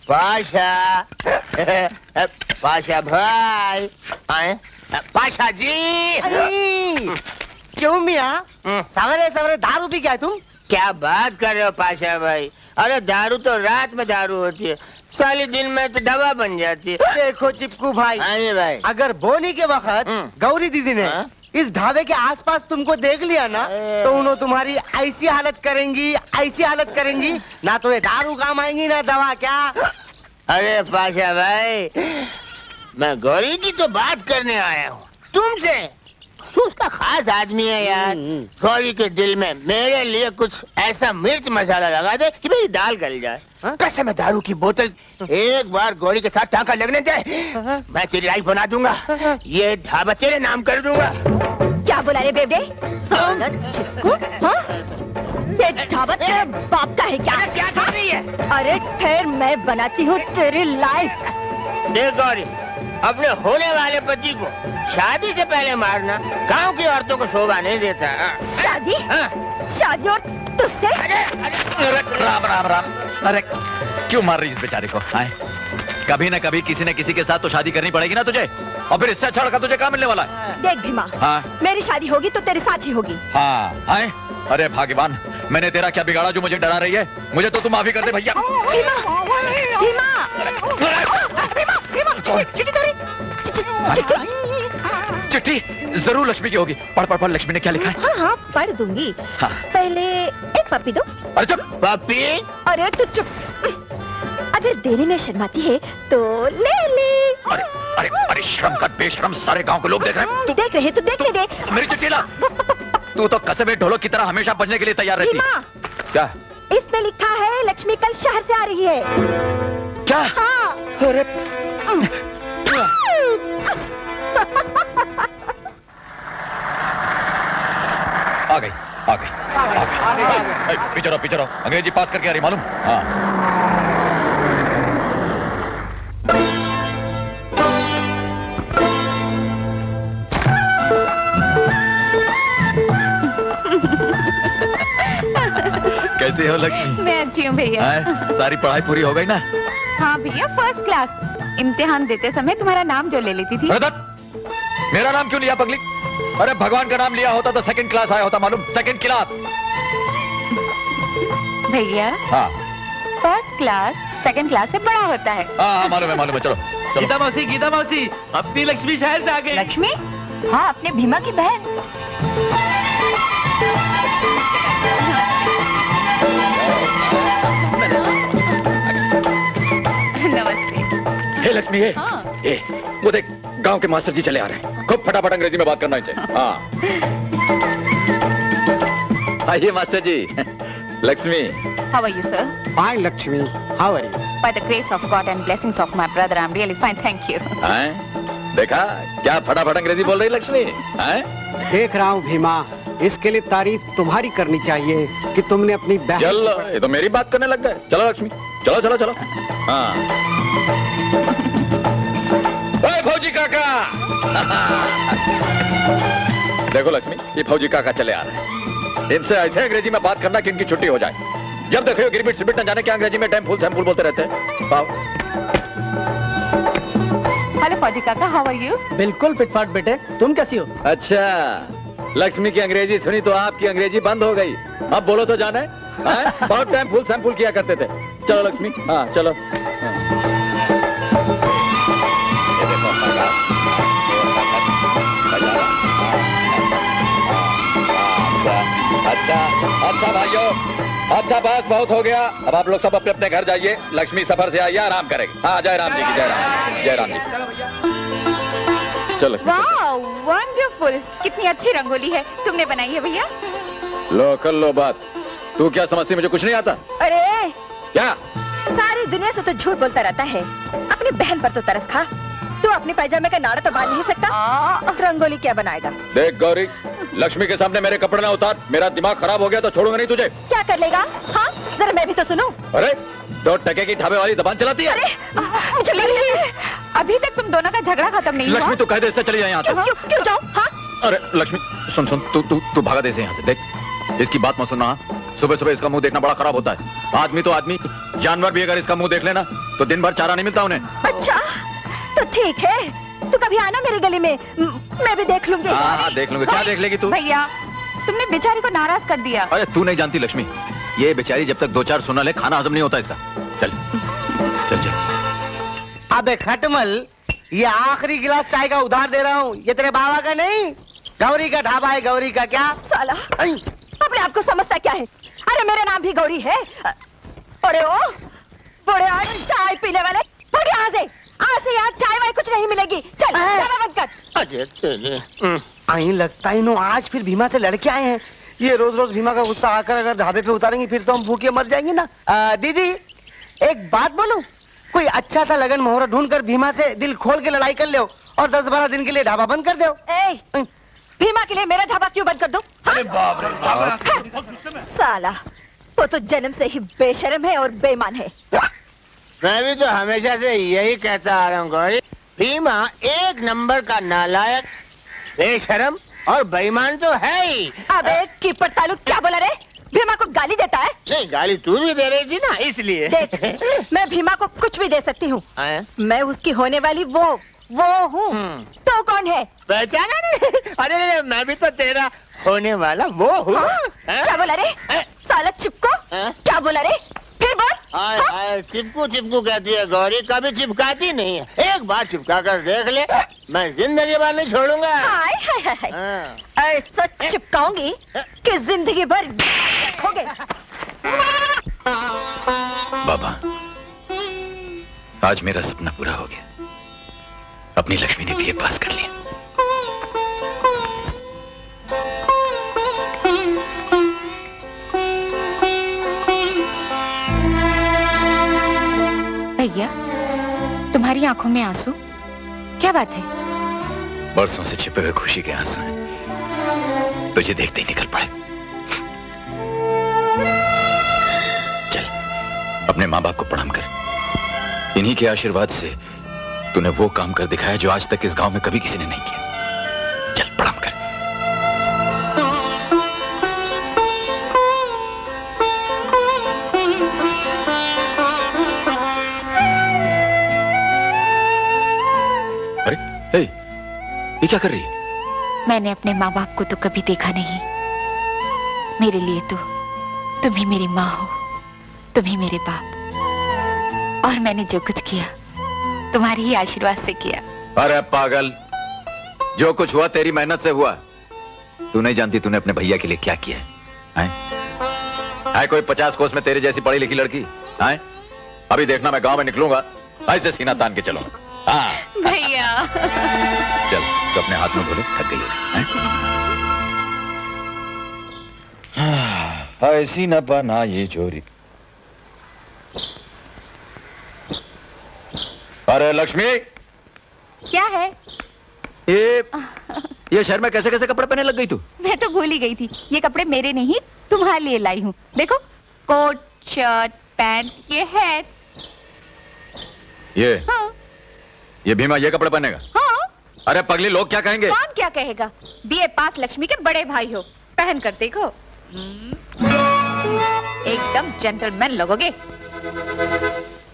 पाशा पाशा भाई आए पाशा जी। क्यों मियाँ सवेरे सवेरे दारू पी गया तुम? क्या बात कर रहे हो पाशा भाई? अरे दारू तो रात में दारू होती है, साली दिन में तो दवा बन जाती है। देखो चिपकू भाई, भाई अगर बोनी के वक्त गौरी दीदी ने इस ढाबे के आसपास तुमको देख लिया ना तो उन्होंने तुम्हारी ऐसी हालत करेंगी ना तो ये दारू काम आएंगी ना दवा। क्या? अरे पाशा भाई, मैं गौरी की तो बात करने आया हूँ तुमसे। तू उसका खास आदमी है यार। गौरी के दिल में मेरे लिए कुछ ऐसा मिर्च मसाला लगा दे कि मेरी दाल गल जाए। कसम है दारू की बोतल एक बार गौरी के साथ टांका लगने दे, मैं तेरी लाइफ बना दूंगा। ये ढाबा तेरे नाम कर दूंगा। क्या बुला रहे बेबे? ये ढाबा तेरे बाप का है क्या? क्या कर रही है? अरे ठहर, मैं बनाती हूँ तेरी लाइफ। देख गौरी, अपने होने वाले पति को शादी से पहले मारना गांव की औरतों को शोभा नहीं देता। शादी? शादी और तुझसे? राम राम राम। अरे क्यों मार रही इस बेचारे को? आए, कभी न कभी किसी न किसी के साथ तो शादी करनी पड़ेगी ना तुझे, और फिर इससे अच्छा लड़का तुझे कहाँ मिलने वाला है? देख भीमा, मेरी शादी होगी तो तेरे साथ ही होगी। हाँ आए। अरे भाग्यवान, मैंने तेरा क्या बिगाड़ा जो मुझे डरा रही है? मुझे तो तू माफी कर दे भैया। चिट्ठी जरूर लक्ष्मी की होगी। पढ़ पढ़ पढ़, लक्ष्मी ने क्या लिखा है? हाँ पढ़ दूंगी। पहले एक पप्पी दो। अरे चुप। पप्पी? अरे तू चुप। अगर देने में शर्माती है तो ले ले। अरे अरे अरे शर्म कर बेशरम, सारे गांव के लोग देख रहे हैं। देख रहे तो देखने दे। मेरी चिट्ठी ला। तू तो कस्बे ढोलक की तरह हमेशा बजने के लिए तैयार रहती है। क्या? इसमें लिखा है लक्ष्मी कल शहर से आ रही है। क्या? हाँ। अरे आ गई आ गई आ गई। पीछे रहो, अंग्रेजी पास करके आ रही मालूम? हाँ। कैसे हो लक्ष्मी? मैं अच्छी हूँ भैया। सारी पढ़ाई पूरी हो गई ना? हाँ भैया, फर्स्ट क्लास। इम्तिहान देते समय तुम्हारा नाम जो ले लेती थी। मेरा नाम क्यों लिया पगली? अरे भगवान का नाम लिया होता तो सेकंड क्लास आया होता मालूम? Second class. भैया हाँ, फर्स्ट क्लास सेकंड क्लास से बड़ा होता है। हाँ मालूम है। चलो गीता मौसी अपनी लक्ष्मी शहर से आ गई। लक्ष्मी? हाँ, अपने भीमा की बहन। नमस्ते। हे लक्ष्मी, हे वो देख, गांव के मास्टर जी चले आ रहे हैं। खूब फटाफट अंग्रेजी में बात करना चाहिए। हाँ आइए master ji. Lakshmi. How are you, sir? Fine, Lakshmi. How are you? By the grace of God and blessings of my brother, I'm really fine, thank you. देखा क्या फटाफट अंग्रेजी बोल रही लक्ष्मी? देख रहा हूँ भीमा, इसके लिए तारीफ तुम्हारी करनी चाहिए कि तुमने अपनी बहन। चलो, ये तो मेरी बात करने लग गए। चलो लक्ष्मी, चलो। हाँ फौजी काका। देखो लक्ष्मी, ये फौजी काका चले आ रहे हैं। इनसे ऐसे अंग्रेजी में बात करना कि इनकी छुट्टी हो जाए। जब देखो गिरबिट सिबिट न जाने क्या अंग्रेजी में टैम फुल बोलते रहते हैं। हेलो फौजी काका, हाउ आर यू? बिल्कुल फिटफाट बेटे, तुम कैसी हो? अच्छा, लक्ष्मी की अंग्रेजी सुनी तो आपकी अंग्रेजी बंद हो गई। अब बोलो तो जाने। बहुत टाइम फुल सैंपल किया करते थे। चलो लक्ष्मी, हाँ चलो। अच्छा भाइयों, अच्छा बस बहुत हो गया। अब आप लोग सब अपने अपने घर जाइए। लक्ष्मी सफर से आइए, आराम करेगी। हाँ जय राम जी की जय राम जी। चलो वाह, वंडरफुल। कितनी अच्छी रंगोली है, तुमने बनाई है भैया? लो कर लो बात। तू क्या समझती, मुझे कुछ नहीं आता? अरे क्या? सारी दुनिया से तो झूठ बोलता रहता है, अपनी बहन पर तो तरस खा। तू अपने पैजामे का नाड़ा तो बांध नहीं सकता, रंगोली क्या बनाएगा? देख गौरी, लक्ष्मी के सामने मेरे कपड़े ना उतार। मेरा दिमाग खराब हो गया तो छोड़ूंगा नहीं तुझे। क्या कर लेगा? हाँ जरा मैं भी तो सुनूं। अरे 2 टके की ढाबे वाली जबान चलाती है। अरे मुझे लग रही है अभी तक तुम दोनों का झगड़ा खत्म नहीं हुआ। लक्ष्मी तू कह दे इससे चली जाए यहाँ से। क्यों जाऊँ? हाँ अरे लक्ष्मी सुन, तू भागा दे से यहाँ से। देख, इसकी बात मत सुनना। सुबह सुबह इसका मुंह देखना बड़ा खराब होता है। आदमी तो आदमी, जानवर भी अगर इसका मुंह देख लेना तो दिन भर चारा नहीं मिलता उन्हें। अच्छा तो ठीक है, तू कभी आना मेरी गली में, मैं भी देख लूंगी। हाँ देख लूंगी। क्या देख लेगी तू? भैया तुमने बेचारी को नाराज कर दिया। अरे तू नहीं जानती लक्ष्मी, ये बेचारी जब तक 2-4 सुना ले खाना हजम नहीं होता इसका। चल चल चल। अबे खटमल, ये आखिरी गिलास चाय का उधार दे रहा हूँ, ये तेरे बाबा का नहीं, गौरी का ढाबा है। गौरी का क्या साला अपने आप को समझता क्या है? अरे मेरा नाम भी गौरी है। अरे ओ बड़े चाय पीने वाले, फट यहाँ से। आज से यहाँ चाय वाय कुछ नहीं मिलेगी। चल ढाबा बंद कर। अजय तेरे आई लगता है नो आज फिर भीमा से लड़के आए हैं। ये रोज रोज भीमा का गुस्सा आकर अगर ढाबे पे उतारेंगे फिर तो हम भूखे मर जाएंगे ना। दीदी एक बात बोलूं, कोई अच्छा सा लगन मोहरा ढूंढ कर भीमा से दिल खोल के लड़ाई कर लो और 10-12 दिन के लिए ढाबा बंद कर दो। भीमा के लिए मेरा ढाबा क्यों बंद कर दूं? अरे बाप रे बाप। साला वो तो जन्म से ही बेशर्म है और बेईमान है। मैं भी तो हमेशा से यही कहता आ रहा हूँ गौरी, भीमा एक नंबर का नालायक, बेशरम और बेईमान तो है ही। अबे कीपर तालु क्या बोला रे? भीमा को गाली देता है? नहीं, गाली तू भी दे रही थी ना इसलिए। देख मैं भीमा को कुछ भी दे सकती हूँ, मैं उसकी होने वाली वो हूँ। तो कौन है? पहचाना नहीं? अरे मैं भी तो तेरा होने वाला वो हूँ। क्या बोला रे? साला चिपको, क्या बोला रे? फिर बोल। आए चिपकू चिपकू कहती है गौरी, कभी चिपकाती नहीं है। एक बार चिपका कर देख ले, मैं जिंदगी भर नहीं छोड़ूंगा। हाय हाय हाय, ऐसा चिपकाऊंगी कि जिंदगी भर रखोगे। बाबा आज मेरा सपना पूरा हो गया, अपनी लक्ष्मी ने बीए पास कर लिया। भैया तुम्हारी आंखों में आंसू, क्या बात है? बरसों से छिपे हुए खुशी के आंसू हैं, तुझे देखते ही निकल पड़े। चल अपने माँ बाप को प्रणाम कर, इन्हीं के आशीर्वाद से तूने वो काम कर दिखाया जो आज तक इस गांव में कभी किसी ने नहीं किया। चल प्रणाम कर। अरे ये क्या कर रही है? मैंने अपने माँ बाप को तो कभी देखा नहीं, मेरे लिए तो तुम ही मेरी माँ हो, तुम ही मेरे बाप, और मैंने जो कुछ किया तुम्हारे ही आशीर्वाद से किया। अरे पागल, जो कुछ हुआ तेरी मेहनत से हुआ। तू नहीं जानती तूने अपने भैया के लिए क्या किया है? है कोई 50 कोस में तेरे जैसी पढ़ी लिखी लड़की? है अभी देखना, मैं गांव में निकलूंगा ऐसे सीना तान के चलूंगा। हाँ भैया चल तो अपने हाथ में धो, थक गई हो। ऐसी न बना ये जोरी। अरे लक्ष्मी, क्या है? ये शहर में कैसे कैसे कपड़े पहने लग गई तू? मैं तो भूल ही गई थी, ये कपड़े मेरे नहीं तुम्हारे लिए लाई हूँ। देखो कोट शर्ट पैंट, ये है। ये हाँ। ये भीमा ये कपड़े पहनेगा? हाँ। अरे पगली, लोग क्या कहेंगे? कौन क्या कहेगा? बीए पास लक्ष्मी के बड़े भाई हो, पहन कर देखो, एकदम जेंटलमैन लगोगे।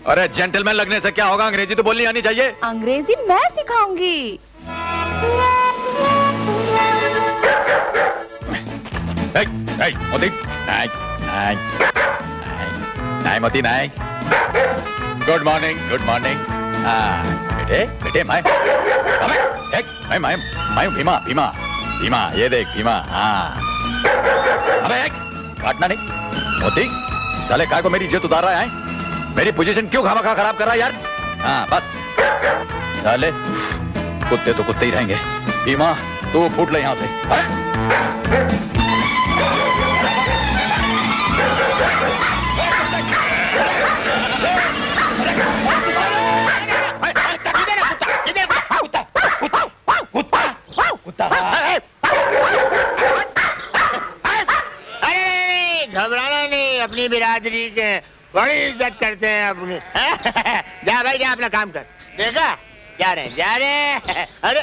अरे जेंटलमैन लगने से क्या होगा? अंग्रेजी तो बोलनी आनी चाहिए। अंग्रेजी मैं सिखाऊंगी। मोती, नहीं मोती नहीं। Good morning, good morning. बेटे बेटे मैं भीमा भीमा भीमा, ये देख भीमा। हाँ अबे काटना नहीं मोती, साले काय को मेरी इज्जत उतार रहा है? मेरी पोजीशन क्यों खामखा खराब कर रहा है यार? हाँ बस साले, कुत्ते तो कुत्ते ही रहेंगे। भीमा तू फूट ले यहाँ से। घबराना नहीं, अपनी बिरादरी के बड़ी इज्जत करते हैं अपनी। जा भाई जा, अपना काम कर। देखा जा रहे अरे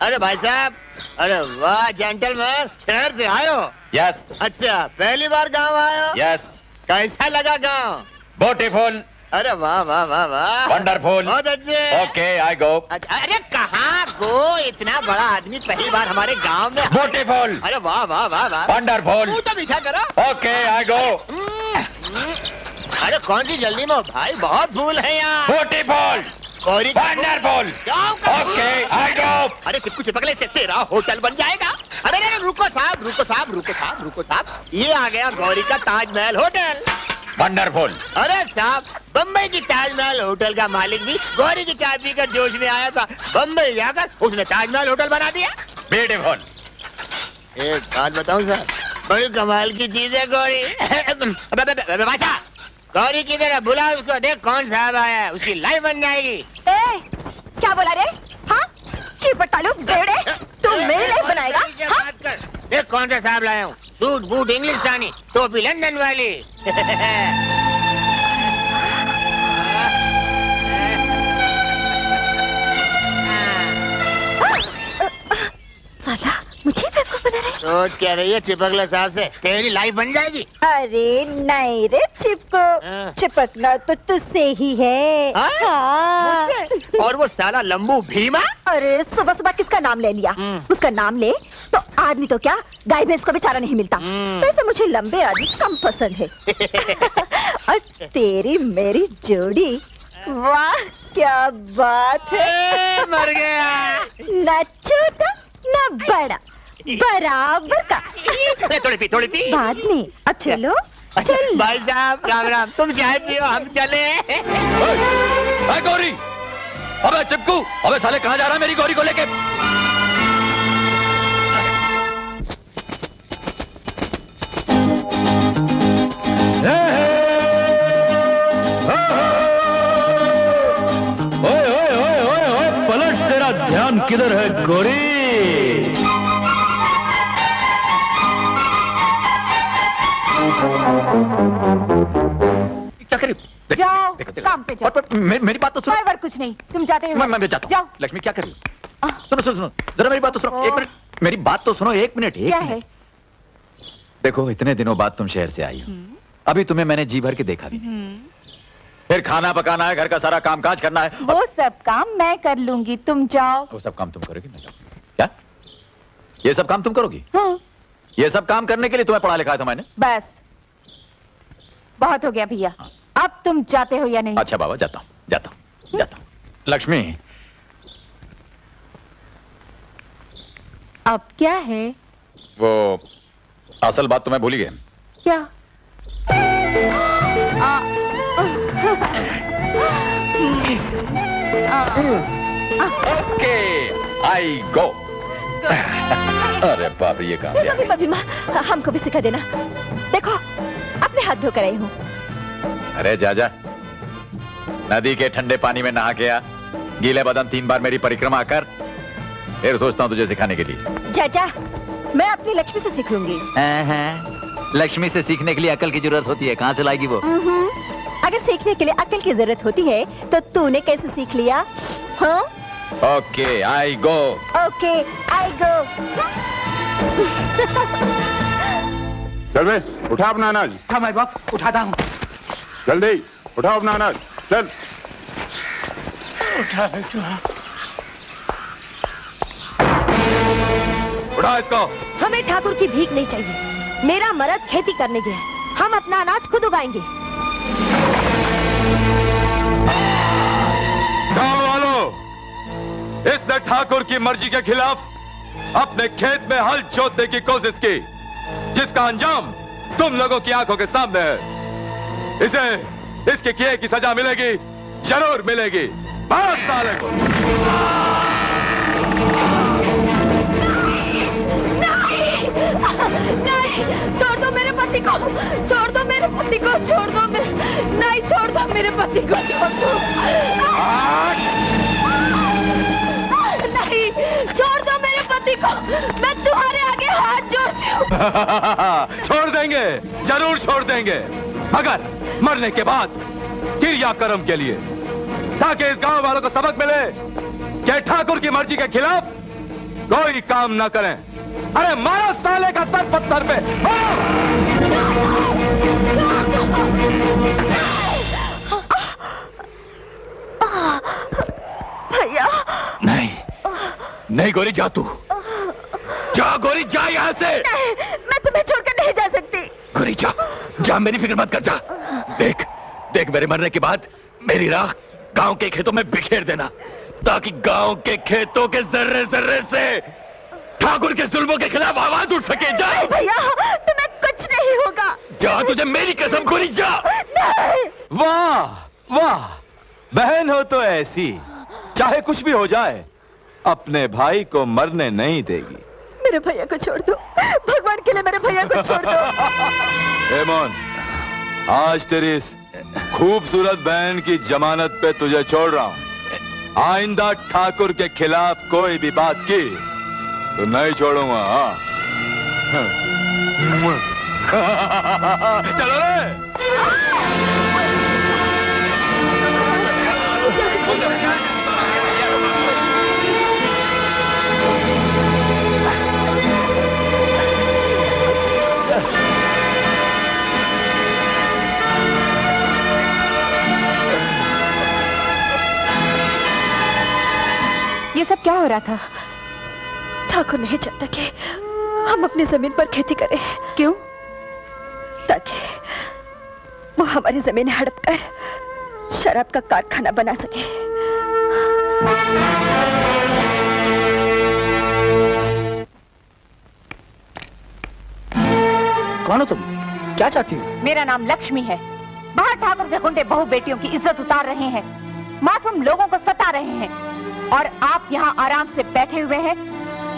अरे भाई साहब, अरे वाह जेंटलमैन, शहर से आए हो? यस अच्छा, पहली बार गांव आए हो? यस कैसा लगा गांव? ब्यूटीफुल अरे वाह वाह वाह वाह, वंडरफुल बहुत अच्छे। ओके आई गो अच्छा, अरे कहाँ गो, इतना बड़ा आदमी पहली बार हमारे गांव में। ब्यूटीफुल अरे वाह वाह वाह वाह, वंडरफुल मुंह तो मीठा करो। ओके आई गो अरे कौन सी जल्दी में हो भाई, बहुत फूल है यहाँ। Beautiful Gauri wonderful okay I go अरे चिपकू चिपकले से तेरा होटल बन जाएगा। अरे अरे रुको साहब, रुको साहब, रुको साहब, रुको साहब, ये आ गया गौरी का ताजमहल होटल। वंडरफुल अरे साहब, बम्बई की ताजमहल होटल का मालिक भी गौरी की चाय पीकर जोश में आया था, बम्बई जाकर उसने ताजमहल होटल बना दिया। ब्यूटीफुल एक बात बताऊं सर, बड़ी कमाल की चीज है गौरी। बादशाह, गौरी की तरह बुला उसको, देख कौन साहब आया है, उसकी लाइफ बन जाएगी। ए, क्या बोला रे? हाँ, की बटालू बेड़े, तू मेरी लाइफ बनाएगा? हाँ? बात कर, देख कौन सा साहब लाया हूँ, सूट बूट इंग्लिशदानी, टोपी लंदन वाली। साला मुझे बेवकूफ बना रहे। सोच क्या रही है चिपकला साहब से, तेरी लाइफ बन जाएगी। अरे नहीं रे चिपको, हाँ। चिपकना तो तुझसे ही है। हाँ? हाँ। मुझसे? और वो साला लंबू भीमा। अरे सुबह सुबह किसका नाम ले लिया? उसका नाम ले तो आदमी तो क्या, गाय भैंस को बेचारा नहीं मिलता। वैसे मुझे लंबे आदमी कम पसंद है। और तेरी मेरी जोड़ी, वाह क्या बात है। मर गया। न छोटा न बड़ा, बराबर का। थोड़ी पी। बाद में अब चलो चल। भाई साहब राम राम, तुम चाय पियो हम चले। अरे गौरी, अबे चिपकू, अबे साले कहाँ जा रहा है मेरी गौरी को लेके? ओए ओए ओए ओए ओए, पलट, तेरा ध्यान किधर है गौरी? क्या करी? जाओ, काम पे जाओ। मेरी बात तो सुनो। बार कुछ नहीं, तुम जाते हो। मैं जाता हूँ। जाओ। लक्ष्मी क्या कर रही हो? सुनो सुनो सुनो, जरा मेरी बात तो सुनो, एक मिनट, मेरी बात तो सुनो, एक मिनट। क्या है? देखो, इतने दिनों बाद तुम शहर से आई हो, अभी तुम्हें मैंने जी भर के देखा भी नहीं। फिर खाना पकाना है, घर का सारा काम काज करना है। वो सब काम मैं कर लूंगी, तुम जाओ। वो सब काम तुम करोगी, मैं जाऊंगा। क्या ये सब काम तुम करोगी? हाँ। ये सब काम करने के लिए तुम्हें पढ़ा लिखा था मैंने। बस बहुत हो गया भैया, अब तुम जाते हो या नहीं? अच्छा बाबा, जाता हूँ जाता हूँ जाता हूँ। लक्ष्मी, अब क्या है? वो असल बात तुम्हें भूल ही गए। क्या? Okay I go. अरे बाप रे, ये काम देखो भी बबी माँ, हमको भी सिखा देना। देखो अपने हाथ धोकर आई हूँ। अरे जा जा, नदी के ठंडे पानी में नहा के आ, गीले बदन 3 बार मेरी परिक्रमा कर, फिर सोचता हूँ तुझे सिखाने के लिए। जा जा, मैं अपनी लक्ष्मी से सीख लूंगी। लक्ष्मी से सीखने के लिए अकल की जरूरत होती है, कहाँ से लाएगी वो? अगर सीखने के लिए अकल की जरूरत होती है तो तूने कैसे सीख लिया? हाँ? Okay I go. Okay I go. चल बे, उठा अपना अनाज। हाँ मैं बाप उठाता हूँ। जल्दी उठाओ अपना अनाज, चल। उठा इसको। हमें ठाकुर की भीख नहीं चाहिए, मेरा मर्द खेती करने गया, हम अपना अनाज खुद उगाएंगे। गांव वालों, इसने ठाकुर की मर्जी के खिलाफ अपने खेत में हल जोतने की कोशिश की, जिसका अंजाम तुम लोगों की आंखों के सामने है। इसे इसके किए की सजा मिलेगी, जरूर मिलेगी। मारो साले को। नहीं, छोड़ दो मेरे पति को, छोड़ दो मेरे पति को, छोड़ दो नहीं, छोड़ दो मेरे पति को, छोड़ दो। नहीं, छोड़ दो मेरे पति को, मैं तुम्हारे आगे हाथ जोड़ती हूँ। छोड़ देंगे, जरूर छोड़ देंगे, मगर मरने के बाद क्रियाक्रम के लिए, ताकि इस गांव वालों को सबक मिले कि ठाकुर की मर्जी के खिलाफ कोई काम ना करें। अरे मारो साले का सर पत्थर पे, मारो। भैया नहीं नहीं गौरी, जा तू जा, गौरी जा यहाँ से। नहीं, मैं तुम्हें छोड़कर नहीं जा सकती। गौरी जा जा, मेरी फिक्र मत कर, जा। देख देख, मेरे मरने के बाद मेरी राख गांव के खेतों में बिखेर देना, ताकि गांव के खेतों के जर्रे जर्रे से ठाकुर के जुल्मों के खिलाफ आवाज उठ सके। जा भैया, तुम्हें कुछ नहीं होगा। जा, तुझे मेरी कसम, गौरी जा। नहीं। वाह वाह, बहन हो तो ऐसी, चाहे कुछ भी हो जाए अपने भाई को मरने नहीं देगी। मेरे भैया को छोड़ दो, भगवान के लिए मेरे भैया को छोड़ दो। हेमोन, आज तेरी इस खूबसूरत बहन की जमानत पे तुझे छोड़ रहा हूं। आइंदा ठाकुर के खिलाफ कोई भी बात की तो नहीं छोड़ूंगा। चलो रे। ये सब क्या हो रहा था? ठाकुर नहीं चाहता कि हम अपनी जमीन पर खेती करें। क्यों? ताकि वो हमारी जमीन हड़प कर शराब का कारखाना बना सके। कौन हो तुम? क्या चाहती हो? मेरा नाम लक्ष्मी है। बाहर ठाकुर के गुंडे बहू बेटियों की इज्जत उतार रहे हैं, मासूम लोगों को सता रहे हैं, और आप यहाँ आराम से बैठे हुए हैं।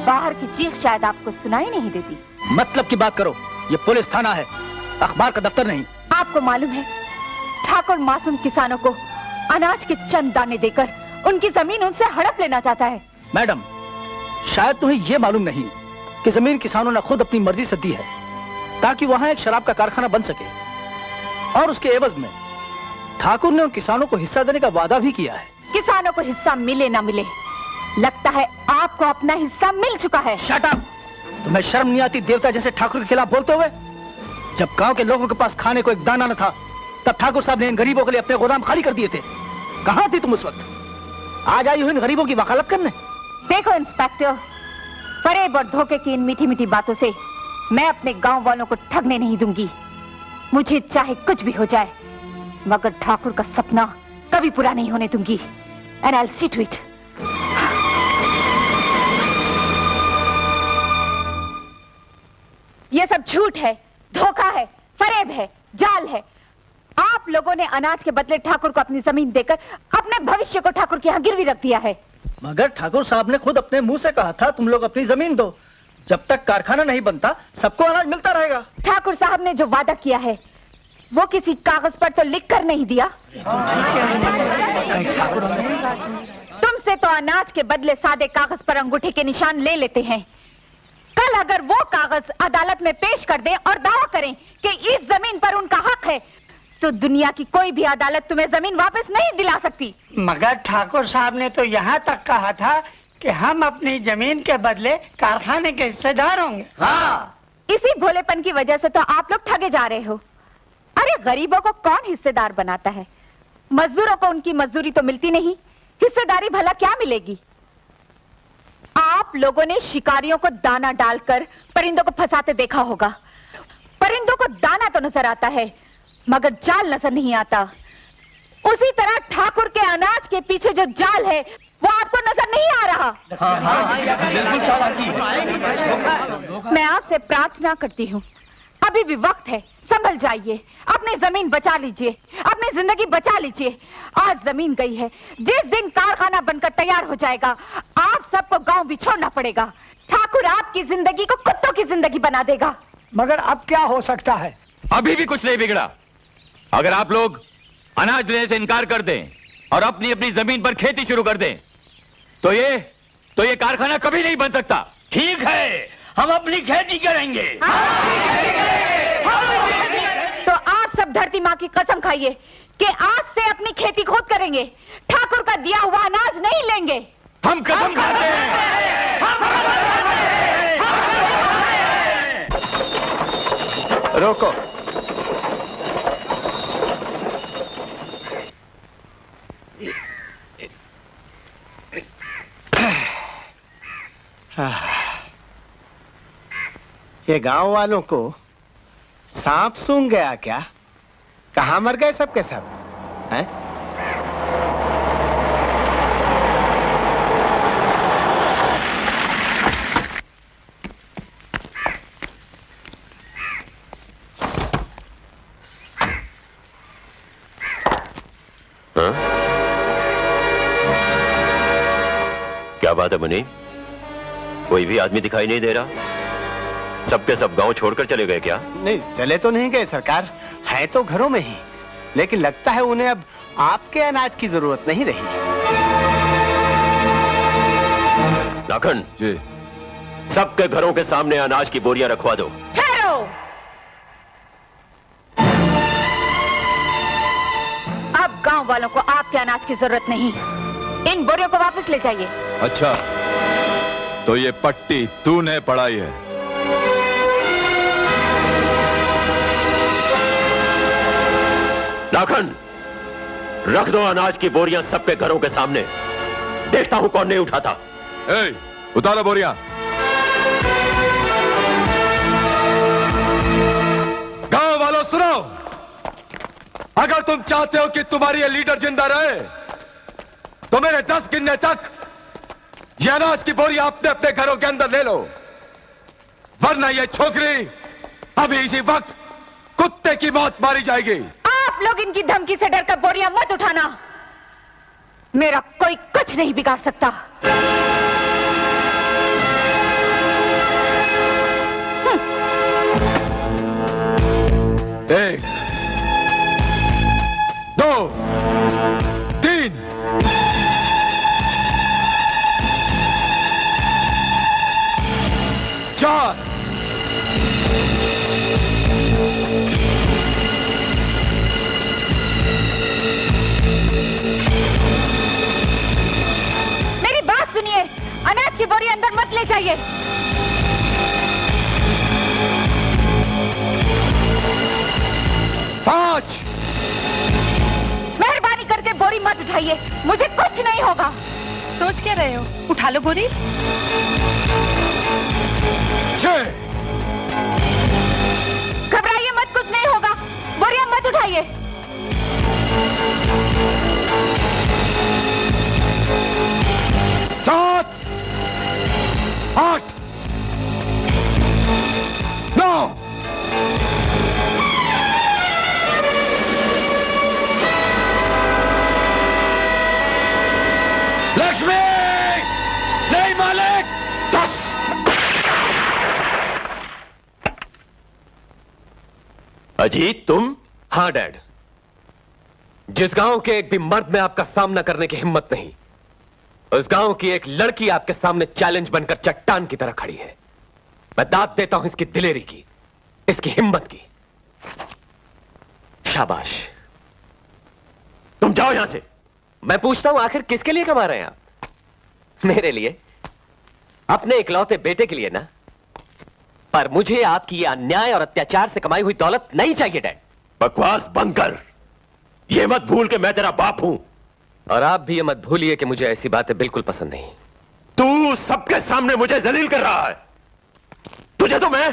बाहर की चीख शायद आपको सुनाई नहीं देती। मतलब की बात करो, ये पुलिस थाना है, अखबार का दफ्तर नहीं। आपको मालूम है ठाकुर मासूम किसानों को अनाज के चंद दाने देकर उनकी जमीन उनसे हड़प लेना चाहता है। मैडम, शायद तुम्हें ये मालूम नहीं कि जमीन किसानों ने खुद अपनी मर्जी से दी है, ताकि वहां एक शराब का कारखाना बन सके, और उसके एवज में ठाकुर ने उन किसानों को हिस्सा देने का वादा भी किया है। किसानों को हिस्सा मिले ना मिले, लगता है आपको अपना हिस्सा मिल चुका है। Shut up! तुम्हें शर्म नहीं आती देवता जैसे ठाकुर के खिलाफ बोलते हुए? जब गांव के लोगों के पास खाने को एक दाना न था, तब ठाकुर साहब ने इन गरीबों के लिए अपने गोदाम खाली कर दिए थे। कहां थी तुम उस वक्त? आज आई हुई इन गरीबों की वकालत करने। देखो इंस्पेक्टर, फरेब और धोखे की इन मीठी मीठी बातों से मैं अपने गांव वालों को ठगने नहीं दूंगी। मुझे चाहे कुछ भी हो जाए, मगर ठाकुर का सपना कभी पूरा नहीं होने दूंगी। And I'll see to it. ये सब झूठ है, धोखा है, फरेब है, जाल है। आप लोगों ने अनाज के बदले ठाकुर को अपनी जमीन देकर अपने भविष्य को ठाकुर के यहाँ गिरवी रख दिया है। मगर ठाकुर साहब ने खुद अपने मुंह से कहा था, तुम लोग अपनी जमीन दो, जब तक कारखाना नहीं बनता सबको अनाज मिलता रहेगा। ठाकुर साहब ने जो वादा किया है वो किसी कागज पर तो लिख कर नहीं दिया। तुमसे तो अनाज के बदले सादे कागज पर अंगूठे के निशान ले लेते हैं। कल अगर वो कागज अदालत में पेश कर दें और दावा करें कि इस जमीन पर उनका हक है, तो दुनिया की कोई भी अदालत तुम्हें जमीन वापस नहीं दिला सकती। मगर ठाकुर साहब ने तो यहाँ तक कहा था कि हम अपनी जमीन के बदले कारखाने के हिस्सेदार होंगे। हाँ। इसी भोलेपन की वजह से तो आप लोग ठगे जा रहे हो। अरे गरीबों को कौन हिस्सेदार बनाता है? मजदूरों को उनकी मजदूरी तो मिलती नहीं, हिस्सेदारी भला क्या मिलेगी? आप लोगों ने शिकारियों को दाना डालकर परिंदों को फंसाते देखा होगा। परिंदों को दाना तो नजर आता है, मगर जाल नजर नहीं आता। उसी तरह ठाकुर के अनाज के पीछे जो जाल है वो आपको नजर नहीं आ रहा। मैं आपसे प्रार्थना करती हूँ, अभी भी वक्त है, संभल जाइए, अपनी जमीन बचा लीजिए, अपनी जिंदगी बचा लीजिए। आज जमीन गई है, जिस दिन कारखाना बनकर तैयार हो जाएगा आप सबको गांव भी छोड़ना पड़ेगा। ठाकुर आपकी जिंदगी को कुत्तों की जिंदगी बना देगा। मगर अब क्या हो सकता है? अभी भी कुछ नहीं बिगड़ा। अगर आप लोग अनाज देने से इनकार कर दें और अपनी अपनी जमीन पर खेती शुरू कर दें, तो ये कारखाना कभी नहीं बन सकता। ठीक है, हम अपनी खेती करेंगे। तो आप सब धरती माँ की कसम खाइए कि आज से अपनी खेती खुद करेंगे, ठाकुर का दिया हुआ अनाज नहीं लेंगे। हम कसम खाते हैं। रोको। ये गांव वालों को सांप सूंघ गया क्या? कहाँ मर गए सब के सब हैं? क्या बात है मुनि? कोई भी आदमी दिखाई नहीं दे रहा। सबके सब गांव छोड़कर चले गए क्या? नहीं, चले तो नहीं गए सरकार, है तो घरों में ही, लेकिन लगता है उन्हें अब आपके अनाज की जरूरत नहीं रही। लाखन जी। सबके घरों के सामने अनाज की बोरियां रखवा दो। ठहरो। अब गांव वालों को आपके अनाज की जरूरत नहीं। इन बोरियों को वापस ले जाइए। अच्छा, तो ये पट्टी तूने पढ़ाई है? लाखन, रख दो अनाज की बोरियां सबके घरों के सामने। देखता हूं कौन नहीं उठाता। ए, उतारो बोरियां। गांव वालों सुनो, अगर तुम चाहते हो कि तुम्हारी ये लीडर जिंदा रहे तो मेरे 10 गिनने तक ये अनाज की बोरियां अपने अपने घरों के अंदर ले लो, वरना ये छोकरी अभी इसी वक्त कुत्ते की मौत मारी जाएगी। आप लोग इनकी धमकी से डरकर बोरियां मत उठाना। मेरा कोई कुछ नहीं बिगाड़ सकता। 1 2 3 4 मेरी बात सुनिए, अनाज की बोरी अंदर मत ले जाइए। पाँच। मेहरबानी करके बोरी मत उठाइए, मुझे कुछ नहीं होगा। सोच क्या रहे हो? उठा लो बोरी। 6 घबराइए मत, कुछ नहीं होगा। बोरियां मत उठाइए। 7 8 9 लक्ष्मी! नहीं मालिक! 10। अजीत, तुम? हाँ डैड। जिस गांव के एक भी मर्द में आपका सामना करने की हिम्मत नहीं, उस गांव की एक लड़की आपके सामने चैलेंज बनकर चट्टान की तरह खड़ी है। मैं दाद देता हूं इसकी दिलेरी की, इसकी हिम्मत की। शाबाश। तुम जाओ यहां से। मैं पूछता हूं, आखिर किसके लिए कमा रहे हैं आप? मेरे लिए, अपने इकलौते बेटे के लिए ना। पर मुझे आपकी ये अन्याय और अत्याचार से कमाई हुई दौलत नहीं चाहिए डैड। बकवास बंद कर। ये मत भूल के मैं तेरा बाप हूं। और आप भी ये मत भूलिए कि मुझे ऐसी बातें बिल्कुल पसंद नहीं। तू सबके सामने मुझे जलील कर रहा है। तुझे तो मैं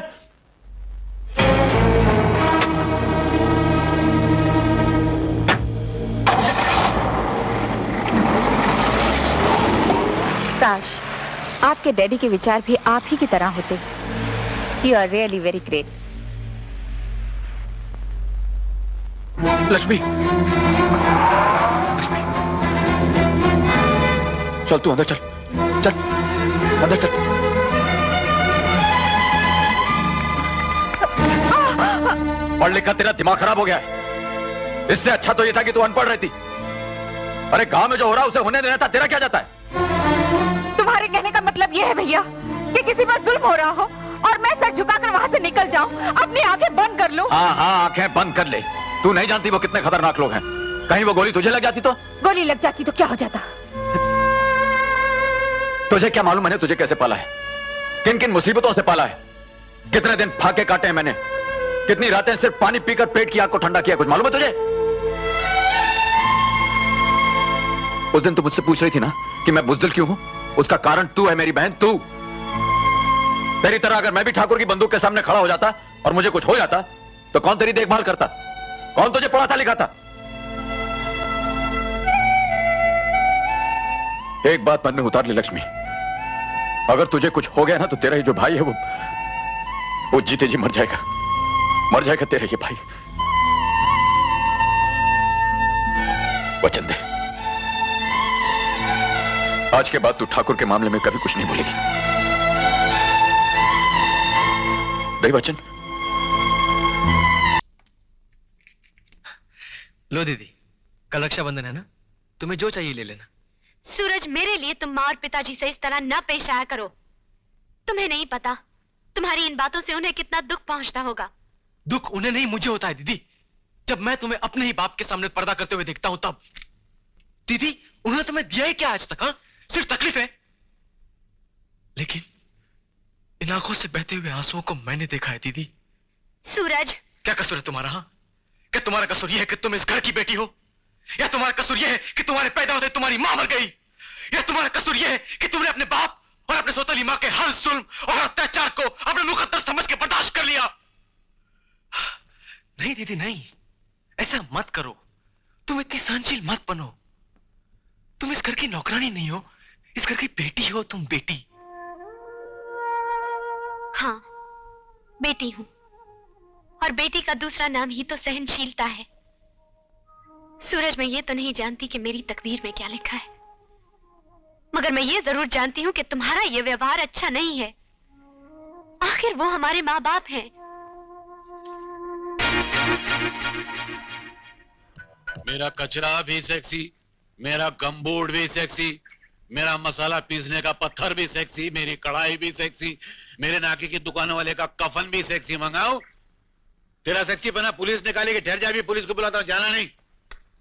काश आपके डैडी के विचार भी आप ही की तरह होते। You are really very great. Lakshmi, चल तू अंदर चल, चल अंदर चल। पढ़ लिखा तेरा दिमाग खराब हो गया है। इससे अच्छा तो ये था कि तू अनपढ़ रहती। अरे गांव में जो हो रहा है उसे होने देना था, तेरा क्या जाता है? तुम्हारे कहने का मतलब यह है भैया कि किसी पर जुल्म हो रहा हो और मैं सर झुकाकर वहां से निकल जाऊं, अपनी आंखें बंद कर लूं। हाँ हाँ, आंखें बंद कर ले। तू नहीं जानती वो कितने खतरनाक लोग हैं। कहीं वो गोली तुझे लग जाती तो? गोली लग जाती तो क्या हो जाता? तुझे क्या मालूम मैंने तुझे कैसे पाला है, किन किन मुसीबतों से पाला है, कितने दिन फाके काटे हैं मैंने, कितनी रातें सिर्फ पानी पीकर पेट की आग को ठंडा किया, कुछ मालूम है तुझे? उस दिन तू मुझसे पूछ रही थी ना कि मैं बुज़दिल क्यों हूं, उसका कारण तू है मेरी बहन, तू। तेरी तरह अगर मैं भी ठाकुर की बंदूक के सामने खड़ा हो जाता और मुझे कुछ हो जाता तो कौन तेरी देखभाल करता, कौन तुझे पढ़ाता लिखाता? एक बात मन में उतार ले लक्ष्मी, अगर तुझे कुछ हो गया ना तो तेरा ही जो भाई है वो जीते जी मर जाएगा तेरा ये भाई। वचन दे, आज के बाद तू ठाकुर के मामले में कभी कुछ नहीं बोलेगी, दे वचन। लो दीदी, कल रक्षाबंधन है ना, तुम्हें जो चाहिए ले लेना। सूरज, मेरे लिए तुम माँ और पिताजी से इस तरह न पेश आया करो। तुम्हें नहीं पता तुम्हारी इन बातों से उन्हें कितना दुख पहुंचता होगा। दुख उन्हें नहीं, मुझे होता है दीदी। जब मैं तुम्हें अपने ही बाप के सामने पर्दा करते हुए देखता हूं तब। दीदी, उन्होंने तुम्हें दिया ही क्या आज तक? हाँ, सिर्फ तकलीफ है। लेकिन इन आंखों से बहते हुए आंसुओं को मैंने देखा है दीदी। सूरज, क्या कसूर है तुम्हारा? हाँ, क्या तुम्हारा कसूर यह है कि तुम इस घर की बेटी हो, या तुम्हारा कसूर यह है कि तुम्हारे पैदा होते तुम्हारी मां मर गई, या तुम्हारा कसूर यह है कि तुमने अपने बाप और अपने सौतेली मां के हर जुल्म और अत्याचार को अपने मुकद्दर समझ के बर्दाश्त कर लिया? नहीं दीदी नहीं, ऐसा मत करो। तुम इतनी सहनशील मत बनो। तुम इस घर की नौकरानी नहीं हो, इस घर की बेटी हो तुम, बेटी। हाँ, बेटी हूं, और बेटी का दूसरा नाम ही तो सहनशीलता है। सूरज, मैं ये तो नहीं जानती कि मेरी तकदीर में क्या लिखा है, मगर मैं ये जरूर जानती हूं कि तुम्हारा ये व्यवहार अच्छा नहीं है। आखिर वो हमारे माँ बाप हैं। मेरा कचरा भी सेक्सी, मेरा गमबोर्ड भी सेक्सी, मेरा मसाला पीसने का पत्थर भी सेक्सी, मेरी कढ़ाई भी सेक्सी, मेरे नाके की दुकानों वाले का कफन भी सेक्सी। मंगाओ? तेरा सेक्सी बना पुलिस निकाली कि ठहर जा, भी पुलिस को बुलाता हूं, जाना नहीं।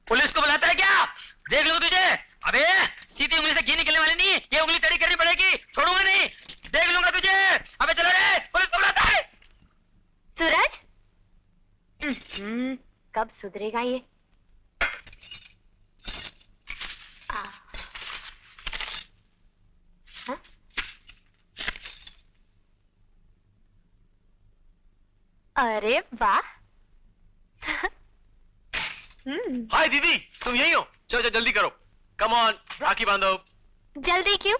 पुलिस को बुलाता है क्या? देख लो तुझे। अबे सीधी उंगली से घी निकलने वाली नहीं, ये उंगली टेढ़ी करनी पड़ेगी, छोड़ूंगा नहीं, देख लूंगा तुझे। अबे चलो रे, पुलिस को बुलाता है। सूरज, कब सुधरेगा ये? हाँ? अरे वाह। हाय दीदी, तुम यही हो? चलो जल्दी करो, कम ऑन, राखी बांधो। जल्दी क्यों?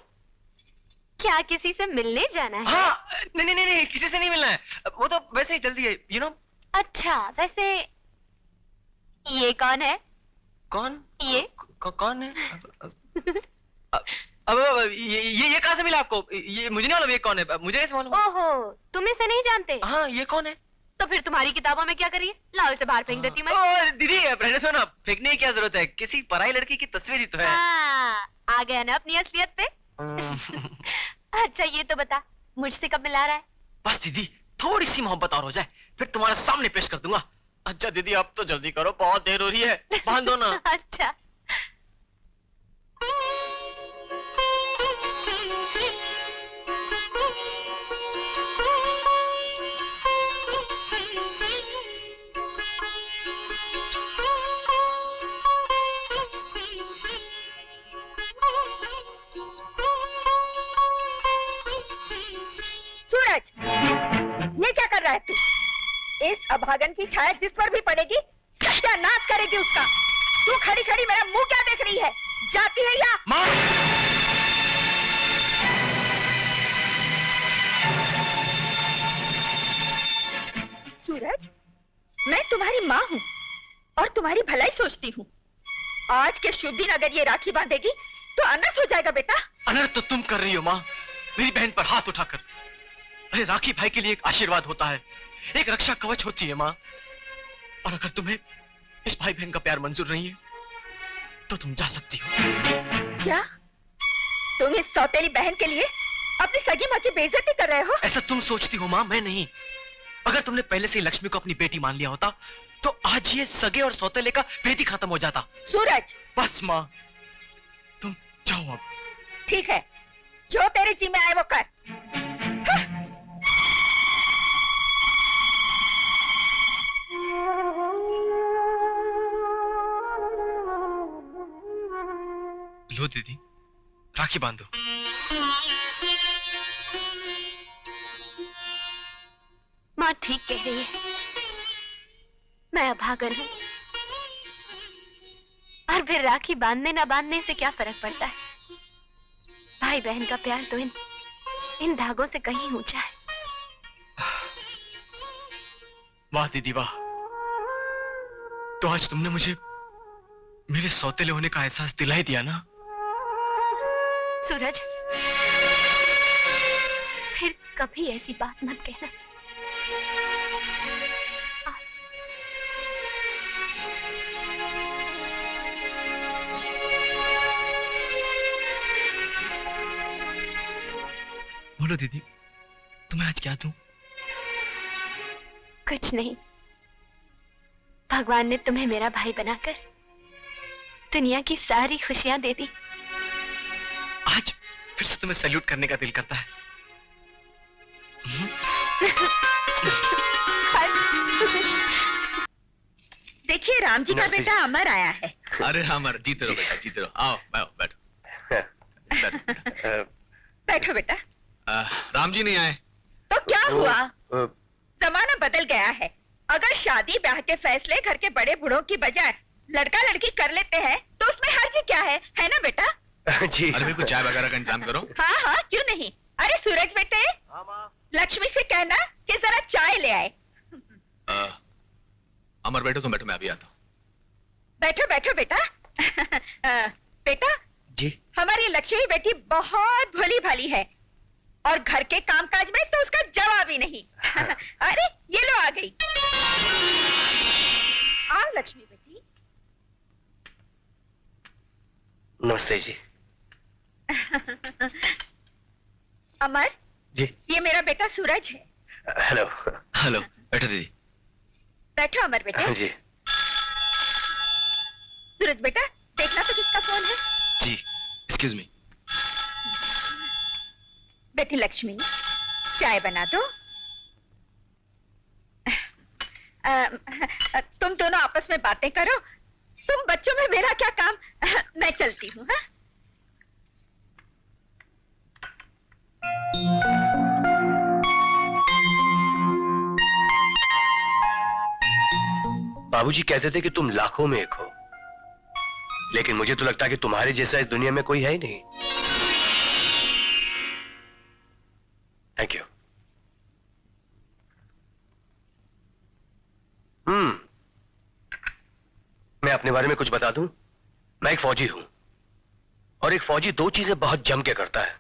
क्या किसी से मिलने जाना है? हाँ, नहीं, किसी से नहीं मिलना है, वो तो वैसे ही जल्दी है, यू नो। अच्छा, वैसे ये कौन है? कौन? ये कौन है? अब ये कहाँ से मिला आपको? ये मुझे नहीं मालूम ये कौन है, मुझे कैसे मालूम? ओहो, तुम इसे नहीं जानते? हाँ, ये कौन है? तो फिर तुम्हारी किताबों में क्या करिए? लाओ इसे बाहर फेंक देती मैं। दीदी रहने दो ना, फेंकने की क्या जरूरत है, किसी पराई लड़की की तस्वीर ही तो है। आ गया ना अपनी असलियत पे। अच्छा ये तो बता, मुझसे कब मिला रहा है? बस दीदी, थोड़ी सी मोहब्बत और हो जाए, फिर तुम्हारे सामने पेश कर दूंगा। अच्छा दीदी, अब तो जल्दी करो, बहुत देर हो रही है, बांध दो ना। अच्छा। सूरज, ये क्या कर रहा है तू? इस अभागन की छाया जिस पर भी पड़ेगी सत्यानाश करेगी उसका। तू खड़ी खड़ी मेरा मुंह क्या देख रही है? जाती है या? माँ! सूरज, मैं तुम्हारी माँ हूँ और तुम्हारी भलाई सोचती हूँ। आज के शुभ दिन अगर ये राखी बांधेगी तो अनर्थ हो जाएगा बेटा। अनर्थ तो तुम कर रही हो माँ, मेरी बहन पर हाथ उठाकर। अरे राखी भाई के लिए एक आशीर्वाद होता है, एक रक्षा कवच होती है माँ। और अगर तुम्हें इस भाई बहन का प्यार मंजूर नहीं है तो तुम जा सकती हो। क्या तुम इस सौतेली बहन के लिए अपनी सगी माँ की बेइज्जती कर रहे हो? ऐसा तुम सोचती हो माँ, मैं नहीं। अगर तुमने पहले से लक्ष्मी को अपनी बेटी मान लिया होता तो आज ये सगे और सौतेले का भेद ही खत्म हो जाता। सूरज, बस माँ, तुम जाओ अब। ठीक है, जो तेरे जी में आए वो कर। लो दीदी, राखी बांधो। माँ ठीक कह रही है, मैं अभागन हूँ, और फिर राखी बांधने ना बांधने से क्या फर्क पड़ता है। भाई बहन का प्यार तो इन धागों से कहीं ऊंचा है। वाह दीदी वाह, तो आज तुमने मुझे मेरे सौतेले होने का एहसास दिला ही दिया ना। सूरज, फिर कभी ऐसी बात मत कहना। बोलो दीदी, तुम्हें आज क्या दूं? कुछ नहीं, भगवान ने तुम्हें मेरा भाई बनाकर दुनिया की सारी खुशियां दे दी। आज फिर से तुम्हें सैल्यूट करने का दिल करता है। देखिए राम जी का बेटा अमर आया है। अरे अमर, जीते रहो बेटा, जीते रहो। आओ बैठो बैठो। बैठो बेटा। राम जी नहीं आए तो क्या हुआ? जमाना बदल गया है। अगर शादी ब्याह के फैसले घर के बड़े बूढ़ों की बजाय लड़का लड़की कर लेते हैं तो उसमें हर्ज क्या है ना बेटा? जी। अरे कुछ चाय वगैरह का इंतजाम करो। हाँ हाँ, क्यों नहीं। अरे सूरज बेटे, लक्ष्मी से कहना कि जरा चाय ले आए। अमर बैठो, तुम बैठो, मैं अभी आता हूँ। बैठो बैठो बेटा। बेटा जी, हमारी लक्ष्मी बेटी बहुत भोली भाली है और घर के कामकाज में तो उसका जवाब ही नहीं। अरे ये लो आ गई। आओ लक्ष्मी बेटी। नमस्ते जी। अमर जी, ये मेरा बेटा सूरज है। हेलो। हेलो, बैठो दीदी। बैठो अमर बेटा। जी। सूरज बेटा, देखना तो किसका फोन है। जी, एक्सक्यूज मी। बेटी लक्ष्मी, चाय बना दो। तुम दोनों आपस में बातें करो। तुम बच्चों में मेरा क्या काम। मैं चलती हूँ। हाँ? बाबूजी कहते थे कि तुम लाखों में एक हो, लेकिन मुझे तो लगता है कि तुम्हारे जैसा इस दुनिया में कोई है ही नहीं। Thank you. मैं अपने बारे में कुछ बता दूं? मैं एक फौजी हूं, और एक फौजी दो चीजें बहुत जम के करता है,